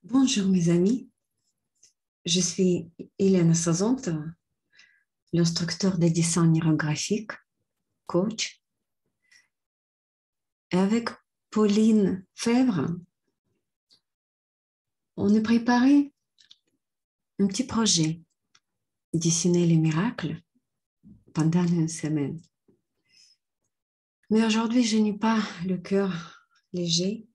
Bonjour mes amis, je suis Ileana Sazont, l'instructeur de dessin aérographique, coach, et avec Pauline Fèvre, on a préparé un petit projet, dessiner les miracles pendant une semaine. Mais aujourd'hui, je n'ai pas le cœur léger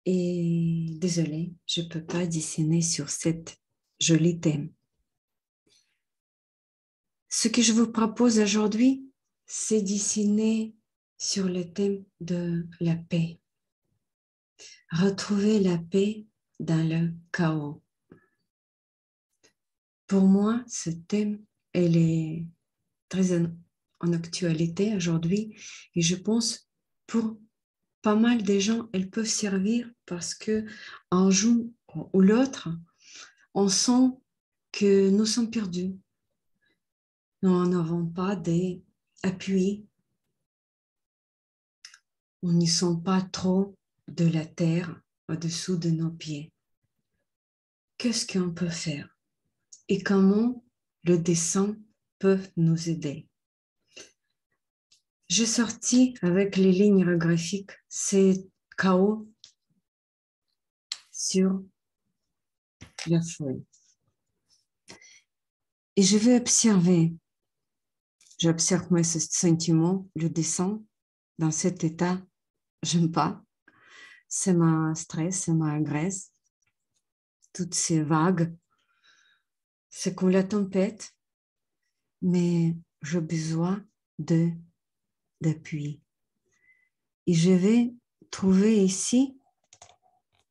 et désolée, je ne peux pas dessiner sur cette jolie thème. Ce que je vous propose aujourd'hui, c'est dessiner sur le thème de la paix. Retrouver la paix dans le chaos. Pour moi, ce thème, elle est très en actualité aujourd'hui et je pense pour pas mal de gens, elles peuvent servir parce que un jour ou l'autre, on sent que nous sommes perdus. Nous n'avons pas d'appui. On n'y sent pas trop de la terre au-dessous de nos pieds. Qu'est-ce qu'on peut faire et comment le dessin peut nous aider? J'ai sorti avec les lignes graphiques ces chaos sur la feuille. Et je vais observer, j'observe mes sentiments, le dessin dans cet état, j'aime pas, ça m'a stress, ça m'agresse, toutes ces vagues, c'est comme la tempête, mais j'ai besoin d'appui. Et je vais trouver ici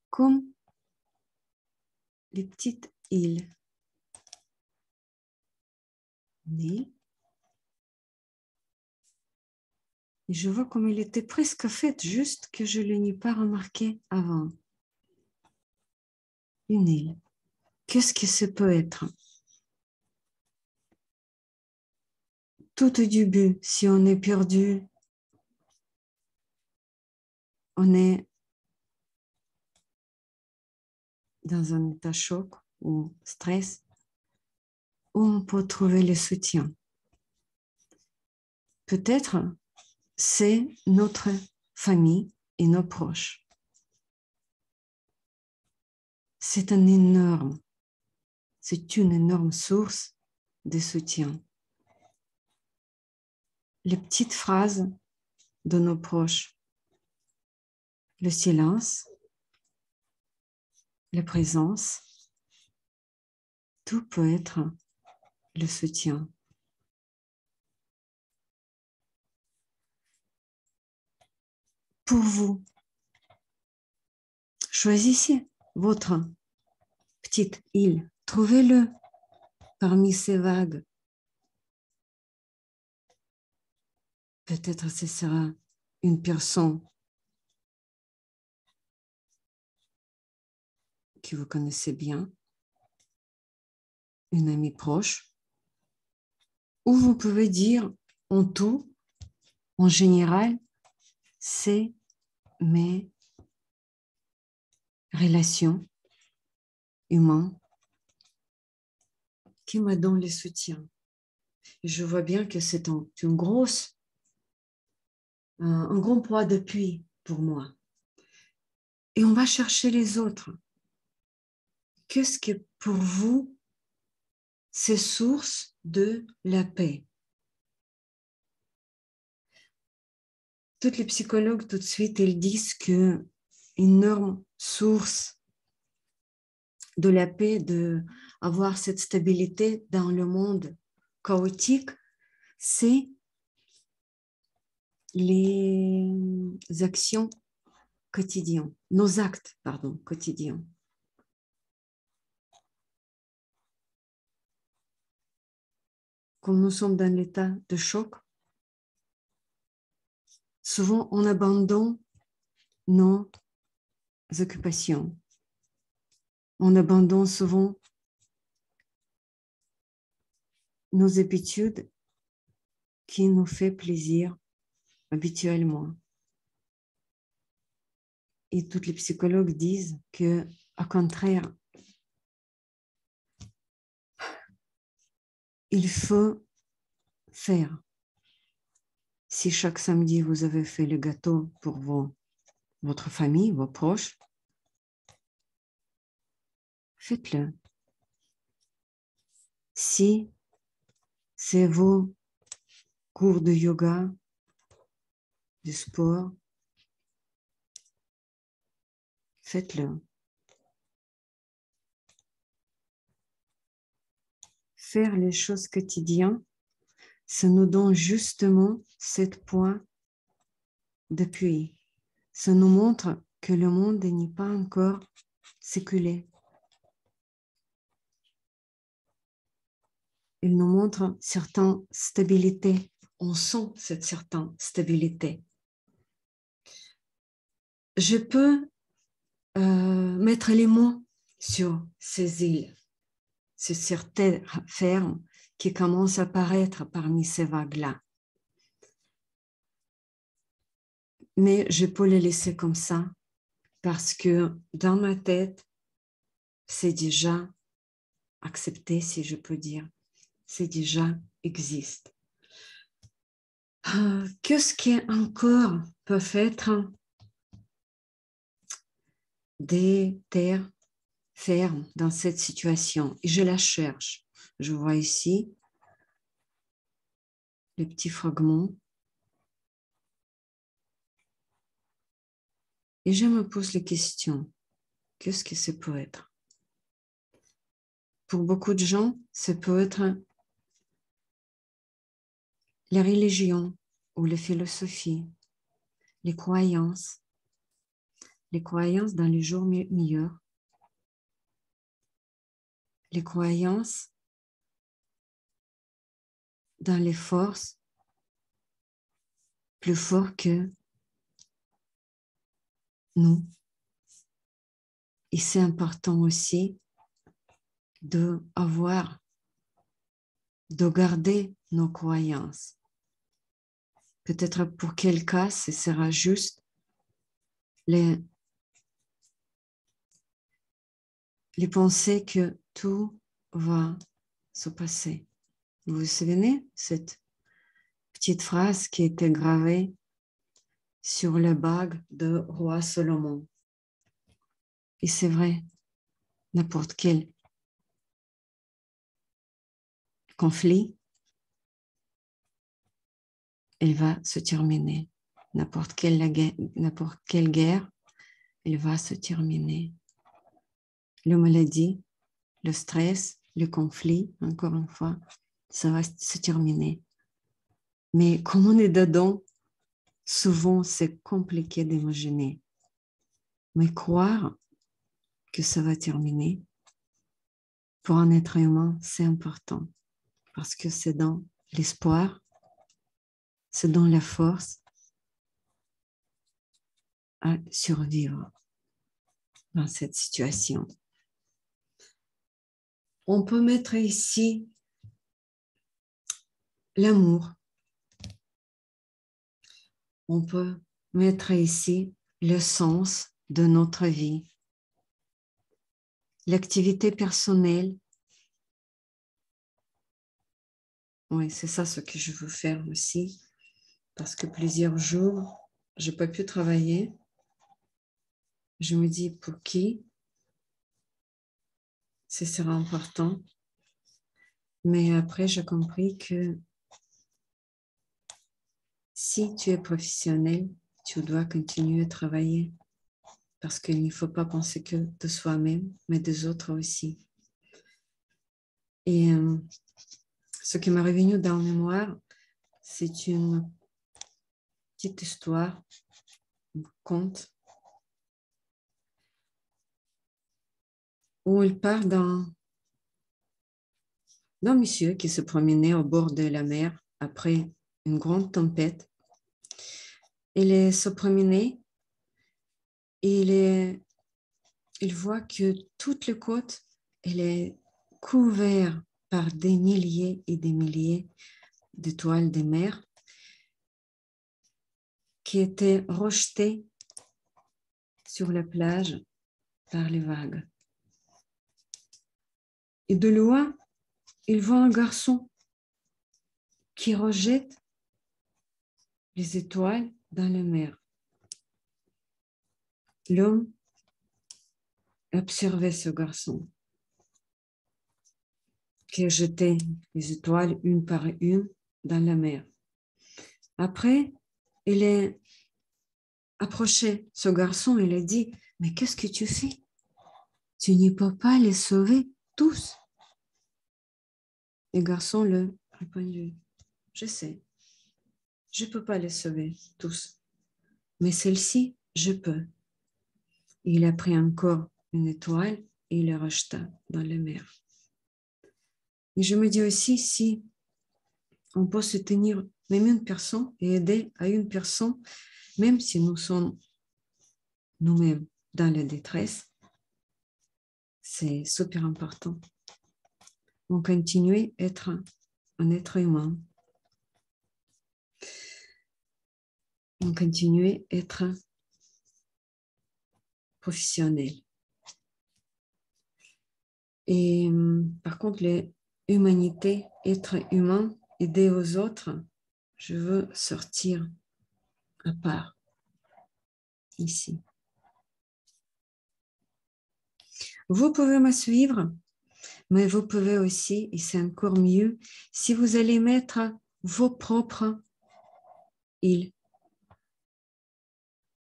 comme les petites îles. Et je vois comme il était presque fait, juste que je ne l'ai pas remarqué avant. Une île. Qu'est-ce que ça peut être? Tout au début, si on est perdu, on est dans un état choc ou stress, où on peut trouver le soutien. Peut-être c'est notre famille et nos proches. C'est une énorme source de soutien. Les petites phrases de nos proches, le silence, la présence, tout peut être le soutien. Pour vous, choisissez votre petite île, trouvez-le parmi ces vagues. Peut-être ce sera une personne que vous connaissez bien, une amie proche, ou vous pouvez dire en tout, en général, c'est mes relations humaines qui me donnent le soutien. Et je vois bien que c'est un grand poids d'appui pour moi. Et on va chercher les autres. Qu'est-ce que pour vous, c'est source de la paix? Toutes les psychologues, tout de suite, ils disent qu'une énorme source de la paix, d'avoir cette stabilité dans le monde chaotique, c'est les actions quotidiennes, nos actes, pardon, quotidiens. Quand nous sommes dans l'état de choc, souvent on abandonne nos occupations. On abandonne souvent nos habitudes qui nous fait plaisir habituellement. et tous les psychologues disent que, au contraire, il faut faire. Si chaque samedi, vous avez fait le gâteau pour votre famille, vos proches, faites-le. Si c'est vos cours de yoga, de sport, faites-le. Faire les choses quotidiennes, ça nous donne justement cette point d'appui. Ça nous montre que le monde n'est pas encore séculé. Il nous montre certaine stabilité. On sent cette certaine stabilité. Je peux mettre les mots sur ces îles, sur cette terre ferme qui commence à apparaître parmi ces vagues-là. Mais je peux les laisser comme ça parce que dans ma tête, c'est déjà accepté, si je peux dire. C'est déjà existe. Qu'est-ce qui encore peut être des terres fermes dans cette situation? Et je la cherche. Je vois ici les petits fragments. Et je me pose les questions. Qu'est-ce que ça peut être? Pour beaucoup de gens, ça peut être la religion ou la philosophie, les croyances dans les jours meilleurs, les croyances dans les forces plus fortes que nous. Et c'est important aussi de garder nos croyances. Peut-être pour quel cas, ce sera juste les pensées que tout va se passer. Vous vous souvenez cette petite phrase qui était gravée sur le bague de roi Salomon? Et c'est vrai, n'importe quel conflit, il va se terminer. N'importe quelle guerre, il va se terminer. La maladie, le stress, le conflit, encore une fois, ça va se terminer. Mais comme on est dedans, souvent c'est compliqué d'imaginer. Mais croire que ça va terminer, pour un être humain, c'est important. Parce que c'est dans l'espoir, c'est dans la force à survivre dans cette situation. On peut mettre ici l'amour. On peut mettre ici le sens de notre vie, l'activité personnelle. Oui, c'est ça ce que je veux faire aussi, parce que plusieurs jours, je n'ai pas pu travailler. Je me dis, pour qui ce sera important. Mais après, j'ai compris que si tu es professionnel, tu dois continuer à travailler parce qu'il ne faut pas penser que de soi-même, mais des autres aussi. Et ce qui m'est revenu dans la mémoire, c'est une petite histoire, un conte, où il parle d'un monsieur qui se promenait au bord de la mer après une grande tempête. Il se promenait et il voit que toute la côte, elle est couverte par des milliers et des milliers d'étoiles de mer qui étaient rejetées sur la plage par les vagues. Et de loin, il voit un garçon qui rejette les étoiles dans la mer. L'homme observait ce garçon qui jetait les étoiles une par une dans la mer. Après, il est approché ce garçon et il a dit, mais qu'est-ce que tu fais? Tu ne peux pas les sauver tous. Le garçon lui a répondu, je sais, je ne peux pas les sauver tous, mais celle-ci, je peux. Il a pris encore une étoile et il la rejeta dans la mer. Et je me dis aussi, si on peut soutenir même une personne et aider à une personne, même si nous sommes nous-mêmes dans la détresse, c'est super important. On continue à être un être humain. On continue à être professionnel. Et par contre, l'humanité, être humain, aider aux autres, je veux sortir à part ici. Vous pouvez me suivre, mais vous pouvez aussi, et c'est encore mieux, si vous allez mettre vos propres îles,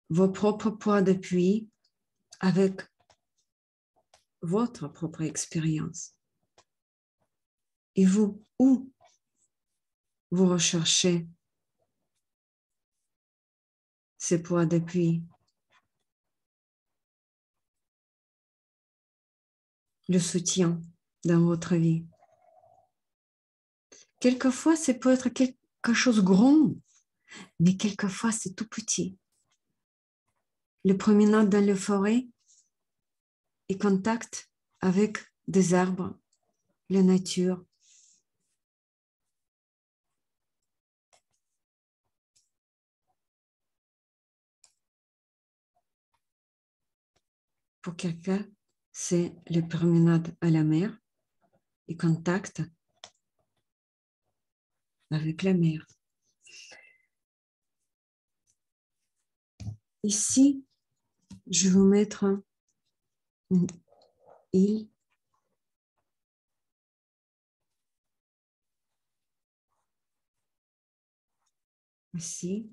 vos propres points d'appui avec votre propre expérience. Et vous, où vous recherchez ces points d'appui? Le soutien dans votre vie. Quelquefois, ça peut être quelque chose de grand, mais quelquefois, c'est tout petit. Le promenade dans la forêt et contact avec des arbres, la nature. Pour quelqu'un, c'est le promenade à la mer et contact avec la mer. Ici, je vais vous mettre une île. Ici.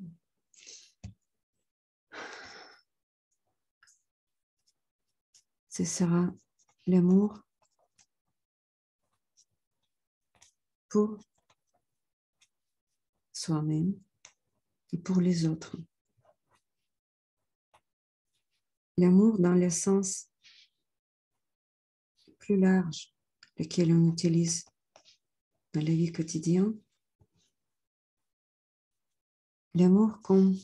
Ce sera l'amour pour soi-même et pour les autres. L'amour dans le sens plus large, lequel on utilise dans la vie quotidienne. L'amour comme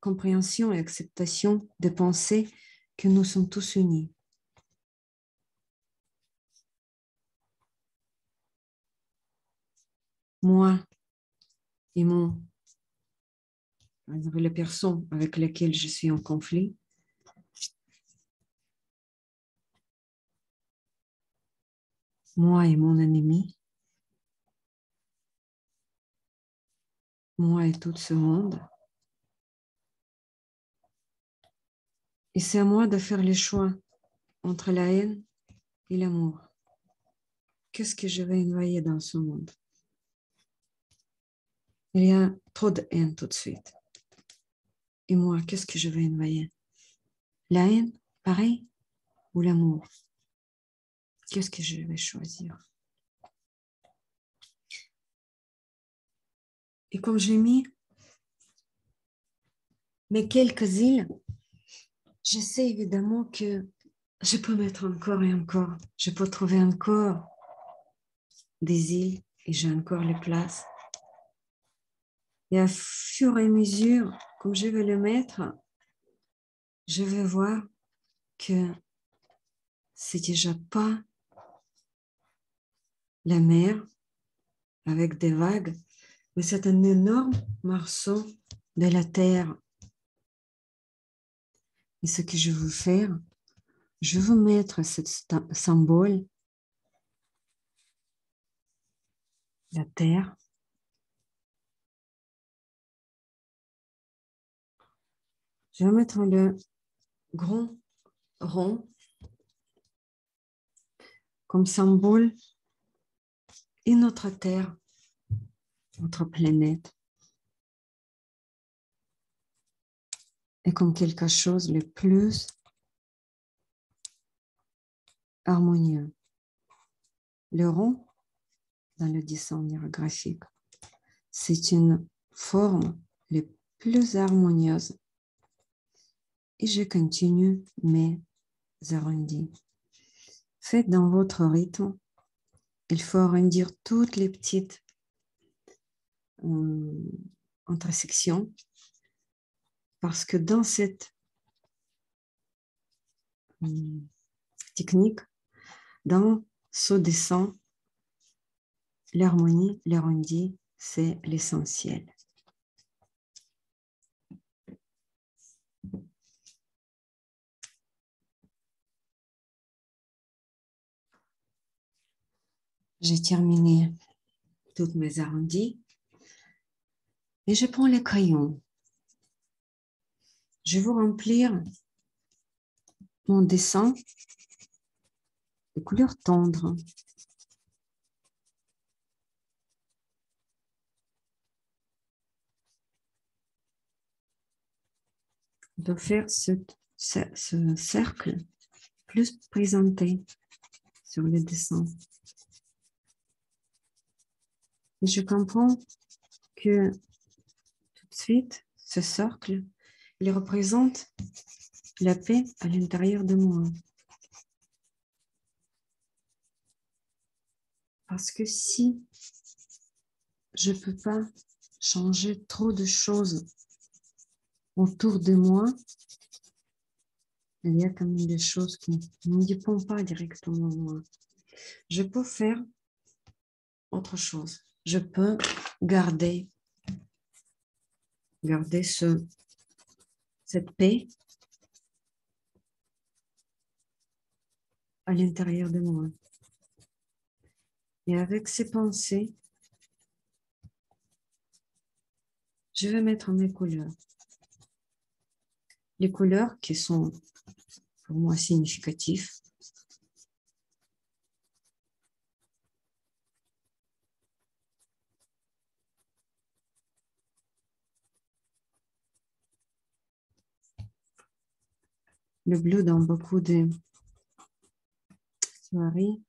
compréhension et acceptation de penser que nous sommes tous unis. Moi et la personne avec laquelle je suis en conflit, moi et mon ennemi, moi et tout ce monde. Et c'est à moi de faire le choix entre la haine et l'amour. Qu'est-ce que je vais envoyer dans ce monde? Il y a trop de haine tout de suite. Et moi, qu'est-ce que je vais envoyer? La haine, pareil, ou l'amour? Qu'est-ce que je vais choisir? Et comme j'ai mis mes quelques îles, je sais évidemment que je peux mettre encore et encore. Je peux trouver encore des îles et j'ai encore les places. Et à fur et à mesure, comme je vais le mettre, je vais voir que c'est déjà pas la mer avec des vagues, mais c'est un énorme morceau de la terre. Et ce que je veux faire, je veux mettre ce symbole, la terre. Je vais mettre le grand rond comme symbole et notre terre, notre planète, est comme quelque chose le plus harmonieux. Le rond, dans le dessin graphique, c'est une forme la plus harmonieuse. Et je continue mes arrondis. Faites dans votre rythme. Il faut arrondir toutes les petites intersections parce que dans cette technique, dans ce dessin, l'harmonie, l'arrondi, c'est l'essentiel. J'ai terminé toutes mes arrondis et je prends les crayons. Je vais remplir mon dessin de couleur tendre. On peut faire ce cercle plus présenté sur le dessin. Et je comprends que tout de suite, ce cercle, il représente la paix à l'intérieur de moi. Parce que si je ne peux pas changer trop de choses autour de moi, il y a quand même des choses qui ne dépendent pas directement de moi. Je peux faire autre chose. Je peux garder cette paix à l'intérieur de moi. Et avec ces pensées, je vais mettre mes couleurs. Les couleurs qui sont pour moi significatives. Le bleu dans beaucoup de soirées,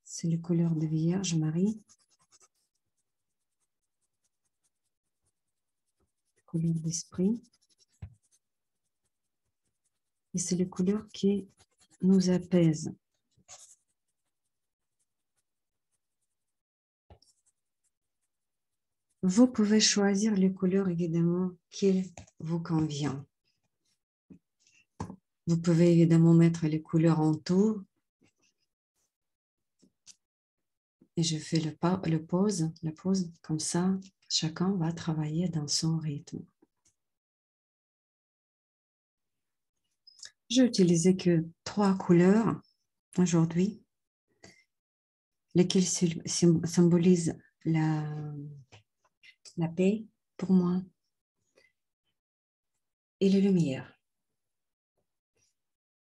c'est les couleurs de Vierge Marie. Couleur d'esprit. Et c'est les couleurs qui nous apaisent. Vous pouvez choisir les couleurs évidemment qui vous convient. Vous pouvez évidemment mettre les couleurs en tour. Et je fais la pause, comme ça, chacun va travailler dans son rythme. J'ai utilisé que 3 couleurs aujourd'hui, lesquelles symbolisent la paix pour moi et la lumière.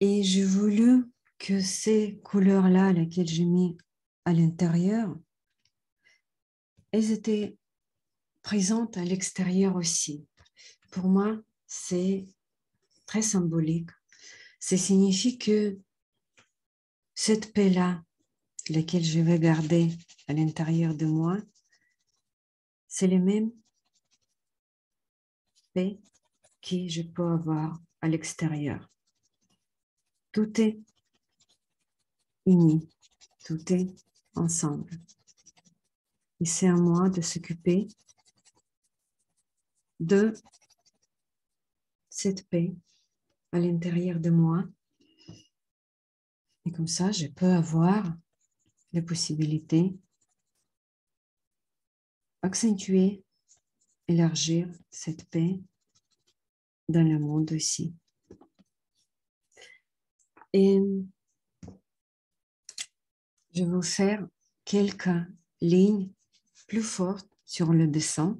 Et j'ai voulu que ces couleurs-là, lesquelles j'ai mis à l'intérieur, elles étaient présentes à l'extérieur aussi. Pour moi, c'est très symbolique. Ça signifie que cette paix-là, laquelle je vais garder à l'intérieur de moi, c'est les mêmes paix que je peux avoir à l'extérieur. Tout est uni, tout est ensemble. Et c'est à moi de s'occuper de cette paix à l'intérieur de moi. Et comme ça, je peux avoir la possibilité d'accentuer élargir cette paix dans le monde aussi. Et je vais vous faire quelques lignes plus fortes sur le dessin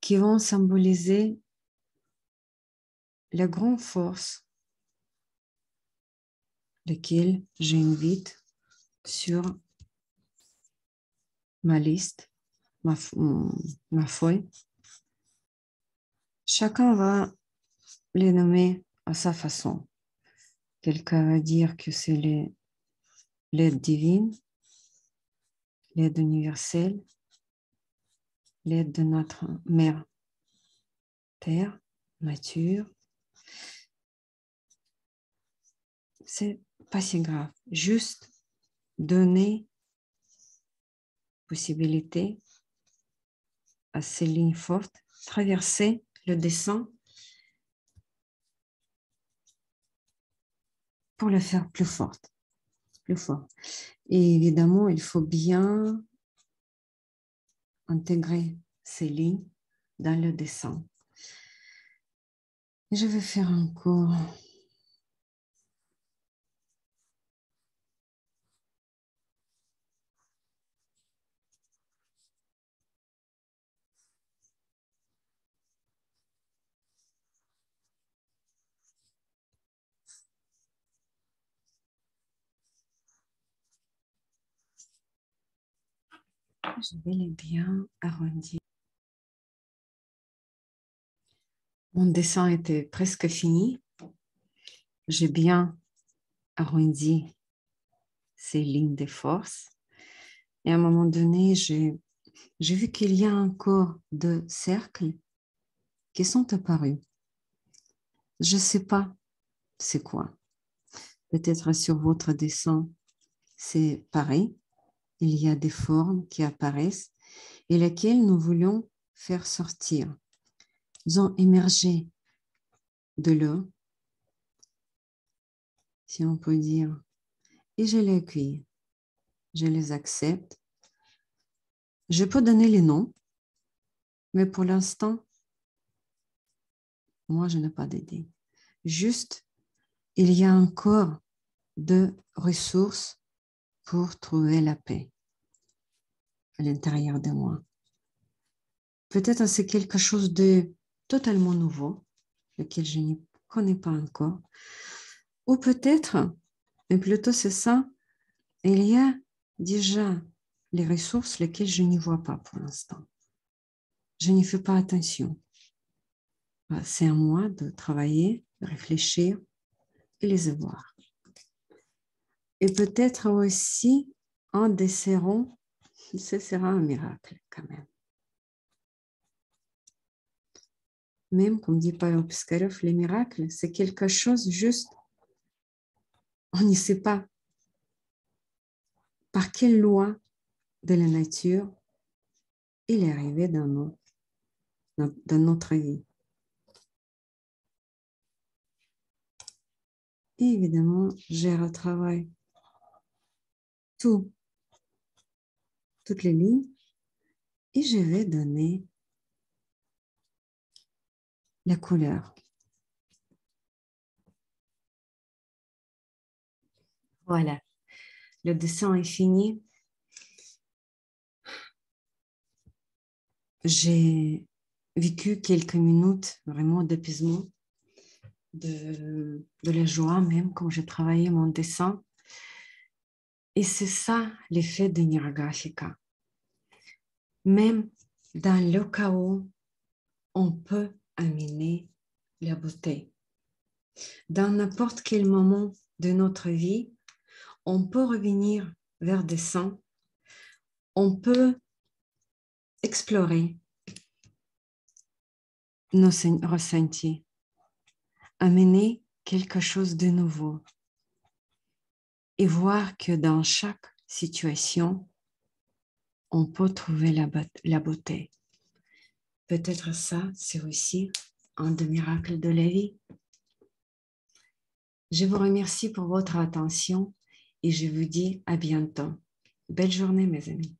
qui vont symboliser la grande force laquelle j'invite sur ma liste, ma feuille. Chacun va les nommer à sa façon. Quelqu'un va dire que c'est l'aide divine, l'aide universelle, l'aide de notre mère terre, nature. C'est pas si grave. Juste donner possibilité à ces lignes fortes, traverser le dessin pour le faire plus forte, plus fort. Et évidemment, il faut bien intégrer ces lignes dans le dessin. Et je vais faire encore je vais les bien arrondir. Mon dessin était presque fini. J'ai bien arrondi ces lignes de force. Et à un moment donné, j'ai vu qu'il y a encore deux cercles qui sont apparus. Je ne sais pas c'est quoi. Peut-être sur votre dessin, c'est pareil. Il y a des formes qui apparaissent et lesquelles nous voulions faire sortir. Ils ont émergé de l'eau, si on peut dire, et je les accueille. Je les accepte. Je peux donner les noms, mais pour l'instant, moi, je n'ai pas d'idée. Juste, il y a encore de ressources pour trouver la paix à l'intérieur de moi. Peut-être c'est quelque chose de totalement nouveau, lequel je ne connais pas encore. Ou peut-être, mais plutôt c'est ça, il y a déjà les ressources lesquelles je n'y vois pas pour l'instant. Je n'y fais pas attention. C'est à moi de travailler, de réfléchir et les voir. Et peut-être aussi, en desserrant, ce sera un miracle quand même. Même, comme dit Pavel Piskarev, les miracles, c'est quelque chose juste, on ne sait pas par quelle loi de la nature il est arrivé dans notre vie. Et évidemment, je retravaille toutes les lignes et je vais donner la couleur. Voilà, le dessin est fini. J'ai vécu quelques minutes vraiment d'apaisement, de la joie même quand je travaillais mon dessin. Et c'est ça l'effet de Niragrafika. Même dans le chaos, on peut amener la beauté. Dans n'importe quel moment de notre vie, on peut revenir vers des sens, on peut explorer nos ressentis, amener quelque chose de nouveau et voir que dans chaque situation, on peut trouver la beauté. Peut-être ça, c'est aussi un des miracles de la vie. Je vous remercie pour votre attention et je vous dis à bientôt. Belle journée, mes amis.